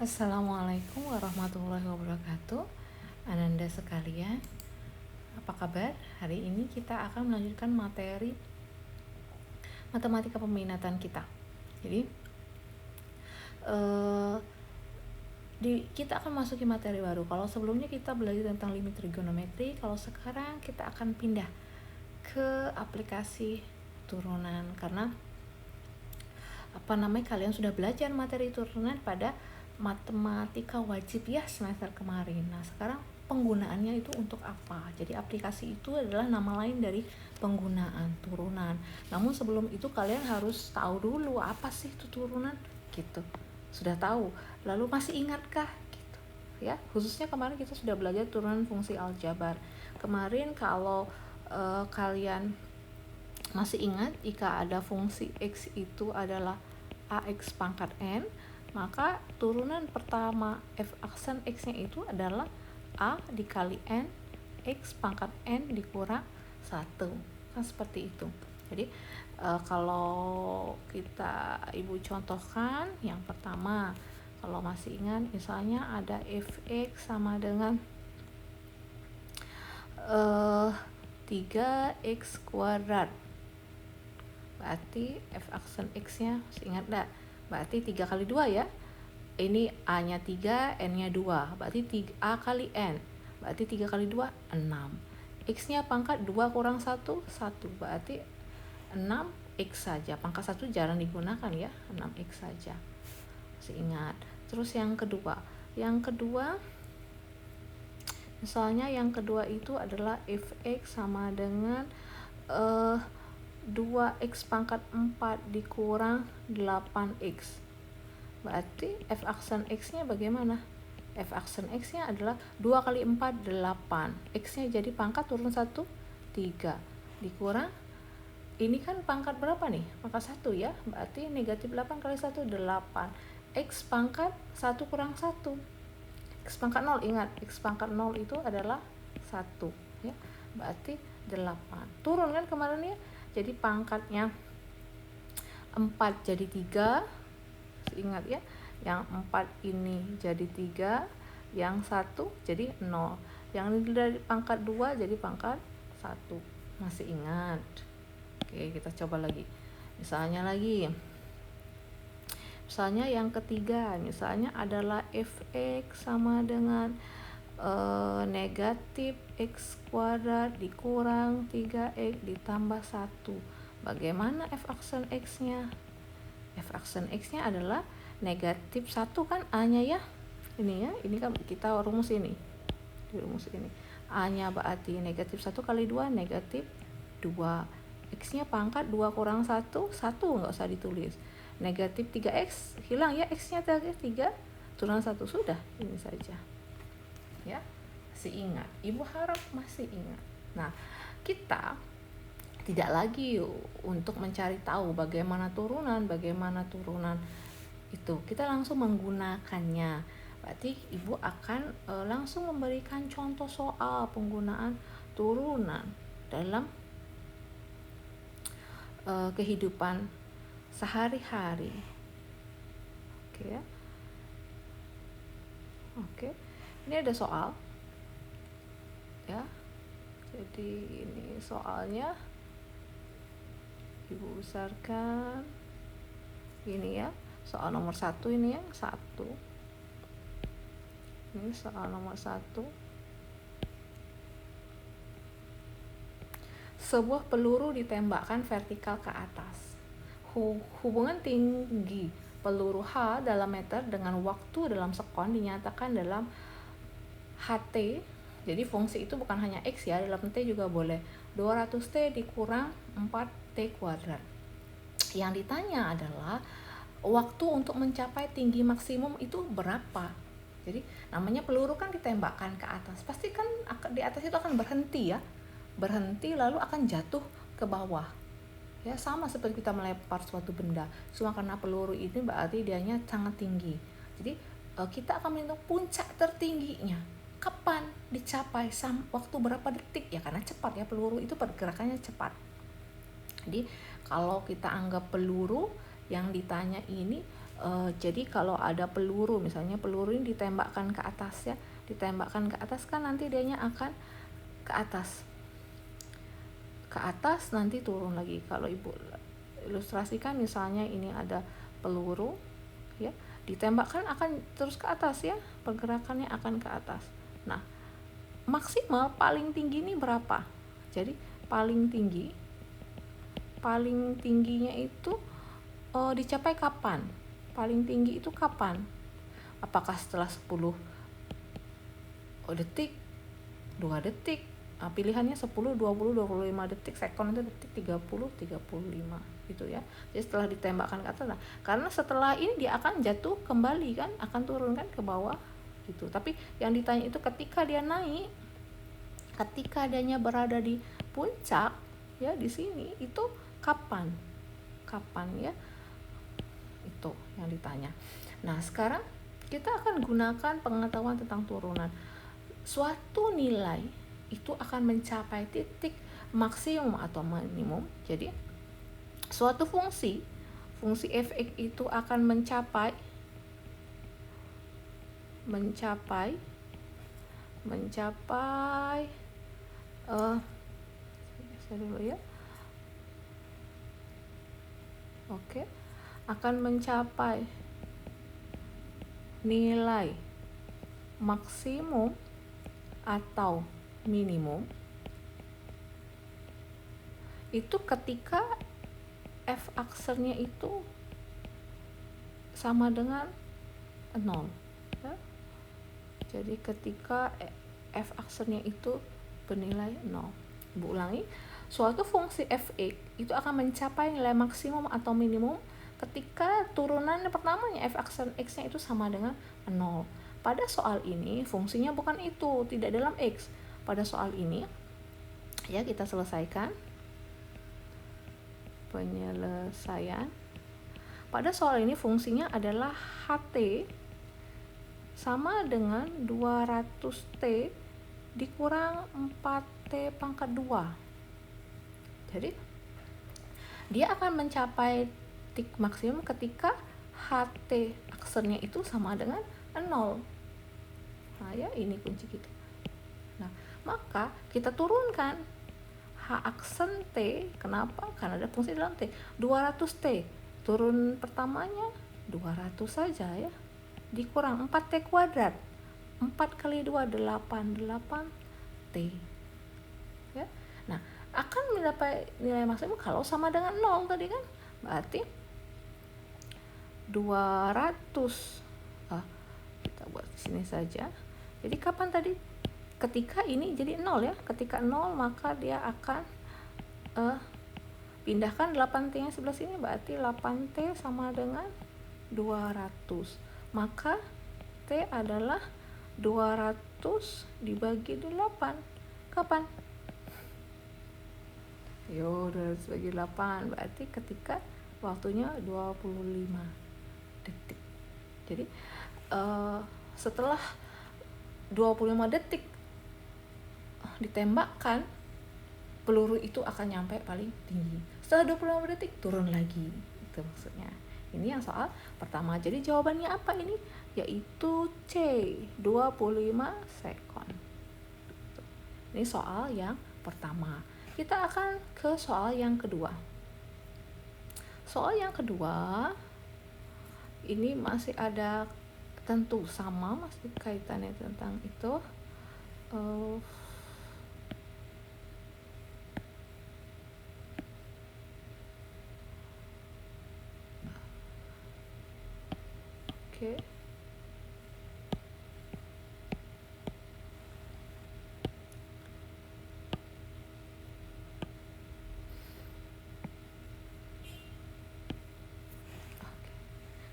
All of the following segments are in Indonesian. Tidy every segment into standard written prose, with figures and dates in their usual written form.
Assalamualaikum warahmatullahi wabarakatuh. Ananda sekalian, apa kabar? Hari ini kita akan melanjutkan materi matematika peminatan kita. Jadi kita akan masuki materi baru. Kalau sebelumnya kita belajar tentang limit trigonometri, kalau sekarang kita akan pindah ke aplikasi turunan, karena kalian sudah belajar materi turunan pada matematika wajib ya semester kemarin. Nah, sekarang penggunaannya itu untuk apa? Jadi aplikasi itu adalah nama lain dari penggunaan turunan. Namun sebelum itu kalian harus tahu dulu apa sih itu turunan gitu. Sudah tahu, lalu masih ingatkah gitu ya? Khususnya kemarin kita sudah belajar turunan fungsi aljabar. Kemarin kalau kalian masih ingat, jika ada fungsi x itu adalah ax pangkat n, maka turunan pertama f aksen x-nya itu adalah a dikali n x pangkat n dikurang 1. Kan seperti itu. Jadi kalau ibu contohkan, yang pertama, kalau masih ingat, misalnya ada fx sama dengan 3x kuadrat. Berarti f aksen x-nya masih ingat enggak? Berarti 3 kali 2 ya. Ini a-nya 3, n-nya 2. Berarti 3a kali n. Berarti 3 kali 2 6. X-nya pangkat 2 kurang 1 1. Berarti 6x saja. Pangkat 1 jarang digunakan ya. 6x saja. Masih ingat. Terus yang kedua. Misalnya yang kedua itu adalah fx sama dengan 2x pangkat 4 dikurang 8x. Berarti f aksen x-nya bagaimana? F aksen x-nya adalah 2 kali 4 8. X-nya jadi pangkat turun 1 3 dikurang, ini kan pangkat berapa nih? Pangkat 1 ya. Berarti negatif 8 kali 1 8. X pangkat 1 kurang 1. X pangkat 0, ingat X pangkat 0 itu adalah 1 ya. Berarti 8. Turun kan kemarin ya. Jadi pangkatnya 4 jadi 3. Ingat ya, yang 4 ini jadi 3, yang 1 jadi 0. Yang ini dari pangkat 2 jadi pangkat 1. Masih ingat? Oke, kita coba lagi. Misalnya yang ketiga, misalnya adalah fx sama dengan negatif x kuadrat dikurang 3x ditambah 1. Bagaimana f aksen x-nya? F aksen x-nya adalah negatif 1 kan a-nya ya. Ini ya, ini kan kita rumus ini. A-nya berarti negatif 1 kali 2 negatif 2. X-nya pangkat 2 kurang 1 enggak usah ditulis. Negatif 3x, hilang ya x-nya 3, turun 1 sudah, ini saja. Ya, masih ingat? Ibu harap masih ingat. Nah, kita tidak lagi untuk mencari tahu bagaimana turunan itu, kita langsung menggunakannya. Berarti ibu akan langsung memberikan contoh soal penggunaan turunan dalam kehidupan sehari-hari. Oke ya. Oke. Ini ada soal. Ya. Jadi ini soalnya. Ibu besarkan. Ini ya. Soal nomor 1 ini ya, 1. Ini soal nomor 1. Sebuah peluru ditembakkan vertikal ke atas. Hubungan tinggi peluru H dalam meter dengan waktu dalam sekon dinyatakan dalam HT. Jadi fungsi itu bukan hanya X ya, dalam T juga boleh. 200T dikurang 4T kuadrat. Yang ditanya adalah waktu untuk mencapai tinggi maksimum itu berapa? Jadi namanya peluru kan ditembakkan ke atas, pasti kan di atas itu akan berhenti ya. Berhenti lalu akan jatuh ke bawah. Ya, sama seperti kita melempar suatu benda. Cuma karena peluru ini berarti dianya sangat tinggi. Jadi kita akan menghitung puncak tertingginya. Kapan dicapai, waktu berapa detik ya, karena cepat ya, peluru itu pergerakannya cepat. Jadi kalau kita anggap peluru yang ditanya ini Jadi kalau ada peluru, misalnya peluru ini ditembakkan ke atas ya, ditembakkan ke atas kan nanti dianya akan ke atas, nanti turun lagi. Kalau ibu ilustrasikan misalnya ini ada peluru ya, ditembakkan akan terus ke atas ya, pergerakannya akan ke atas. Nah, maksimal paling tinggi ini berapa? Jadi paling tingginya itu dicapai kapan? Paling tinggi itu kapan? Apakah setelah 10 detik, 2 detik? Nah, pilihannya 10, 20, 25 detik, sekon itu detik, 30, 35 gitu ya. Jadi setelah ditembakkan ke atas, nah, karena setelah ini dia akan jatuh kembali kan, akan turun kan ke bawah gitu. Tapi yang ditanya itu ketika dia naik, ketika dianya berada di puncak ya, di sini itu kapan ya, itu yang ditanya. Nah, sekarang kita akan gunakan pengetahuan tentang turunan. Suatu nilai itu akan mencapai titik maksimum atau minimum. Jadi suatu fungsi f(x) itu akan mencapai saya dulu ya. Oke. Akan mencapai nilai maksimum atau minimum itu ketika f aksernya itu sama dengan 0 ya. Jadi ketika f aksernya itu bernilai 0. Ibu ulangi, suatu fungsi f(x) itu akan mencapai nilai maksimum atau minimum ketika turunan pertamanya f aksen x-nya itu sama dengan 0. Pada soal ini fungsinya bukan itu, tidak dalam x. Pada soal ini ya, kita selesaikan penyelesaian. Pada soal ini fungsinya adalah ht sama dengan 200t dikurang 4t pangkat 2. Jadi dia akan mencapai titik maksimum ketika ht aksernya itu sama dengan 0. Nah ya, ini kunci kita. Nah, maka kita turunkan h aksen t. Kenapa? Karena ada fungsi dalam t. 200t, turun pertamanya 200 saja ya, dikurang 4t kuadrat. 4 kali 2 8 t ya. Nah, akan mencapai nilai maksimum kalau sama dengan 0 tadi kan. Berarti 200. Kita buat di sini saja. Jadi kapan tadi? Ketika ini jadi 0 ya. Ketika 0 maka dia akan pindahkan 8t yang sebelah sini, berarti 8t sama dengan 200. Maka t adalah 200 dibagi 8. Kapan? 200 bagi 8 berarti ketika waktunya 25 detik. Jadi setelah 25 detik ditembakkan, peluru itu akan nyampe paling tinggi. Setelah 25 detik turun lagi. Itu maksudnya. Ini yang soal pertama. Jadi jawabannya apa ini? Yaitu C, 25 sekon. Ini soal yang pertama. Kita akan ke soal yang kedua. Soal yang kedua ini masih ada tentu sama, masih kaitannya tentang itu. Oke.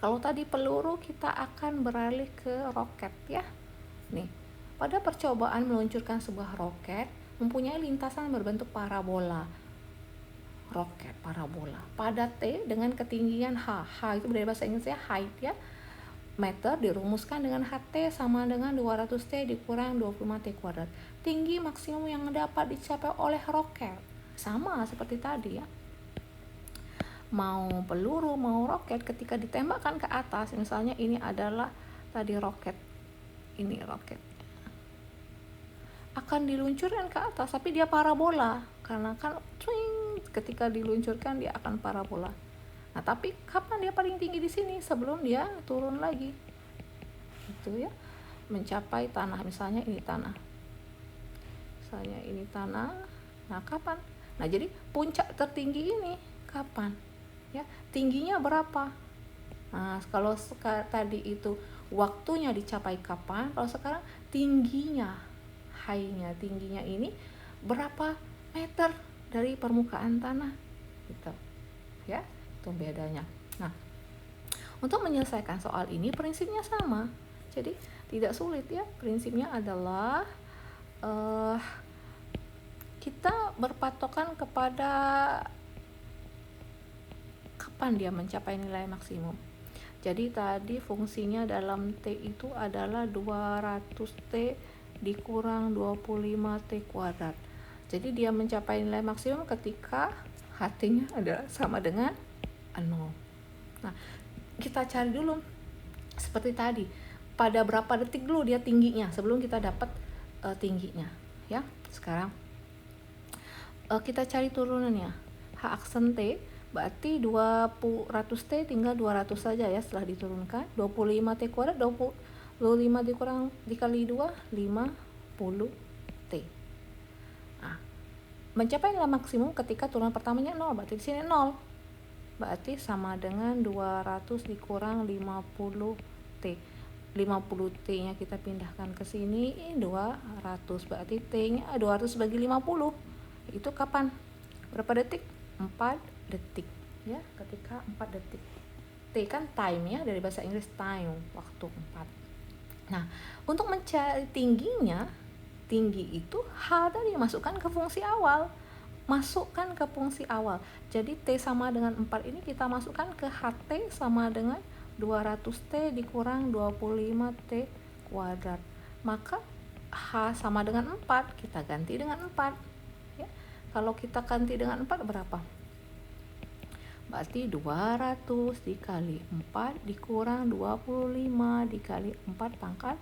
Kalau tadi peluru, kita akan beralih ke roket ya. Nih, pada percobaan meluncurkan sebuah roket mempunyai lintasan berbentuk parabola. Roket parabola pada T dengan ketinggian H. H itu dari bahasa Inggrisnya height ya. Meter dirumuskan dengan HT sama dengan 200T dikurang 25T kuadrat. Tinggi maksimum yang dapat dicapai oleh roket. Sama seperti tadi ya. mau peluru, mau roket, ketika ditembakkan ke atas, misalnya ini adalah tadi roket, ini roket akan diluncurkan ke atas, tapi dia parabola karena kan ketika diluncurkan dia akan parabola. Nah, tapi kapan dia paling tinggi di sini? Sebelum dia turun lagi. Itu ya, mencapai tanah. Misalnya ini tanah. Nah, kapan? Nah, jadi puncak tertinggi ini kapan? Ya, tingginya berapa? Nah, kalau tadi itu waktunya dicapai kapan, kalau sekarang tingginya, tingginya ini berapa meter dari permukaan tanah, gitu ya, itu bedanya. Nah, untuk menyelesaikan soal ini prinsipnya sama, jadi tidak sulit ya. Prinsipnya adalah kita berpatokan kepada kapan dia mencapai nilai maksimum. Jadi tadi fungsinya dalam T itu adalah 200T dikurang 25T kuadrat. Jadi dia mencapai nilai maksimum ketika HT-nya adalah sama dengan 0. Nah, kita cari dulu seperti tadi, pada berapa detik dulu dia tingginya sebelum kita dapat tingginya ya. Sekarang kita cari turunannya. H aksen T berarti 200T tinggal 200 saja ya setelah diturunkan. 25T kuadrat, 25 dikali 2, 50T. Nah, mencapai nilai maksimum ketika turunan pertamanya 0, berarti di sini 0. Berarti sama dengan 200 dikurang 50T. 50T-nya kita pindahkan ke sini, 200. Berarti T-nya 200 bagi 50. Itu kapan? Berapa detik? 4 detik ya, ketika 4 detik. T kan time ya, dari bahasa Inggris time, waktu 4. Nah, untuk mencari tingginya, tinggi itu H tadi masukkan ke fungsi awal. Jadi T sama dengan 4 ini kita masukkan ke HT sama dengan 200T dikurang 25T kuadrat. Maka H sama dengan 4, kita ganti dengan 4 ya. Kalau kita ganti dengan 4 berapa? Berarti 200 dikali 4 dikurang 25 dikali 4 pangkat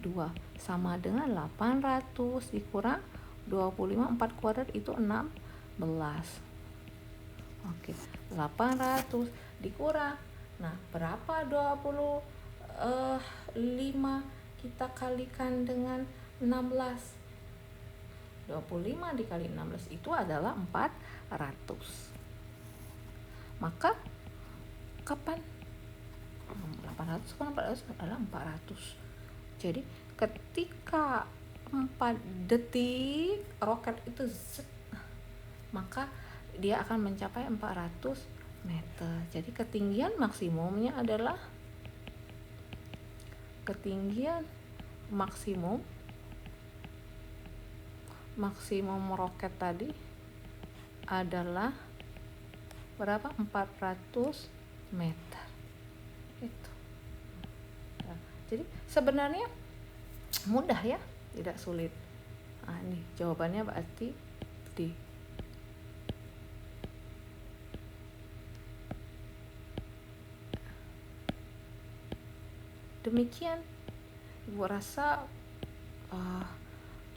2 sama dengan 800 dikurang 25, 4 kuadrat itu 16. Oke, 800 dikurang. Nah, berapa 25 kita kalikan dengan 16? 25 dikali 16 itu adalah 400. Maka kapan? 800 adalah 400. Jadi ketika 4 detik roket itu maka dia akan mencapai 400 meter. Jadi ketinggian maksimum roket tadi adalah berapa? 400 meter. Itu. Nah, jadi sebenarnya mudah ya, tidak sulit. Nah, ini jawabannya berarti D. Demikian, Ibu rasa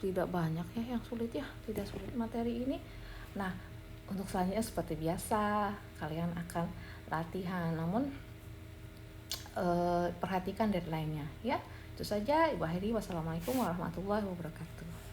tidak banyak ya yang sulit ya, tidak sulit materi ini. Nah, untuk selanjutnya seperti biasa kalian akan latihan, namun perhatikan deadline-nya ya. Itu saja, Ibu akhiri. Wassalamualaikum warahmatullahi wabarakatuh.